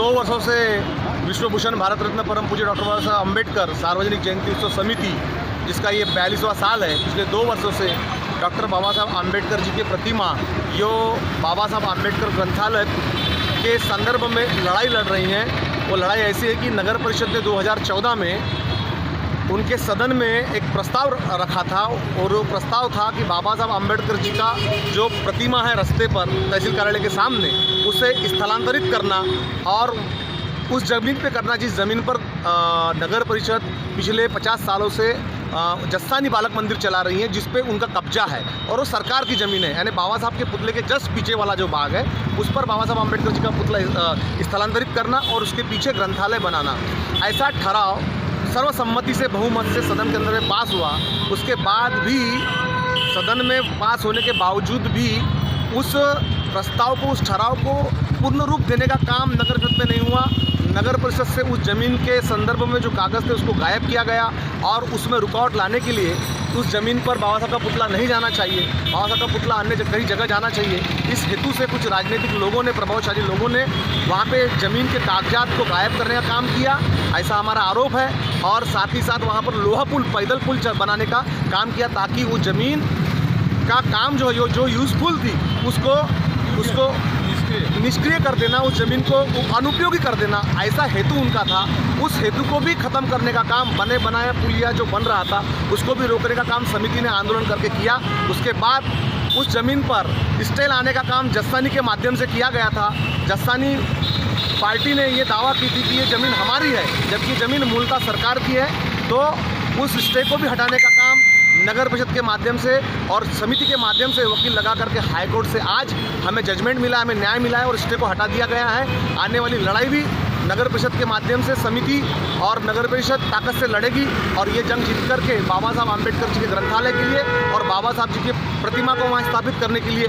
2 वर्षों से विश्व भूषण भारत रत्न परम पूज्य डॉक्टर बाबा साहब अम्बेडकर सार्वजनिक जयंती उत्सव समिति, जिसका ये 42वां साल है, पिछले 2 वर्षों से डॉक्टर बाबा साहब अम्बेडकर जी की प्रतिमा जो बाबा साहब अम्बेडकर ग्रंथालय के संदर्भ में लड़ाई लड़ रही हैं। वो लड़ाई ऐसी है कि नगर परिषद ने 2014 में उनके सदन में एक प्रस्ताव रखा था, और वो प्रस्ताव था कि बाबा साहब अम्बेडकर जी का जो प्रतिमा है रास्ते पर तहसील कार्यालय के सामने, उसे स्थलांतरित करना और उस ज़मीन पे करना जिस ज़मीन पर नगर परिषद पिछले 50 सालों से जस्सानी बालक मंदिर चला रही है, जिस पे उनका कब्जा है और वो सरकार की ज़मीन है। यानी बाबा साहब के पुतले के जस्ट पीछे वाला जो भाग है, उस पर बाबा साहब अम्बेडकर जी का पुतला स्थलांतरित करना और उसके पीछे ग्रंथालय बनाना, ऐसा ठहराव सर्वसम्मति से बहुमत से सदन के अंदर में पास हुआ। उसके बाद भी सदन में पास होने के बावजूद भी उस प्रस्ताव को, उस ठहराव को पूर्ण रूप देने का काम नगर परिषद में नहीं हुआ। नगर परिषद से उस ज़मीन के संदर्भ में जो कागज़ थे उसको गायब किया गया, और उसमें रुकावट लाने के लिए उस ज़मीन पर बाबा साहब का पुतला नहीं जाना चाहिए, बाबा साहब का पुतला अन्य कई जगह जाना चाहिए। इस हेतु से कुछ राजनीतिक लोगों ने, प्रभावशाली लोगों ने वहाँ पे ज़मीन के कागजात को गायब करने का काम किया, ऐसा हमारा आरोप है। और साथ ही साथ वहाँ पर लोहा पुल, पैदल पुल बनाने का काम किया, ताकि उस ज़मीन का काम जो यूज़फुल थी उसको निष्क्रिय कर देना, उस ज़मीन को अनुपयोगी कर देना, ऐसा हेतु उनका था। उस हेतु को भी ख़त्म करने का काम, बने बनाया पुलिया जो बन रहा था उसको भी रोकने का काम समिति ने आंदोलन करके किया। उसके बाद उस ज़मीन पर स्टे लाने का काम जस्सानी के माध्यम से किया गया था। जस्सानी पार्टी ने ये दावा की थी कि ये ज़मीन हमारी है, जबकि ज़मीन मूलतः सरकार की है। तो उस स्टे को भी हटाने का काम नगर परिषद के माध्यम से और समिति के माध्यम से वकील लगा करके हाई कोर्ट से आज हमें जजमेंट मिला, हमें न्याय मिला है और स्टे को हटा दिया गया है। आने वाली लड़ाई भी नगर परिषद के माध्यम से समिति और नगर परिषद ताकत से लड़ेगी, और ये जंग जीत करके बाबा साहब अम्बेडकर जी के ग्रंथालय के लिए और बाबा साहब जी की प्रतिमा को वहाँ स्थापित करने के लिए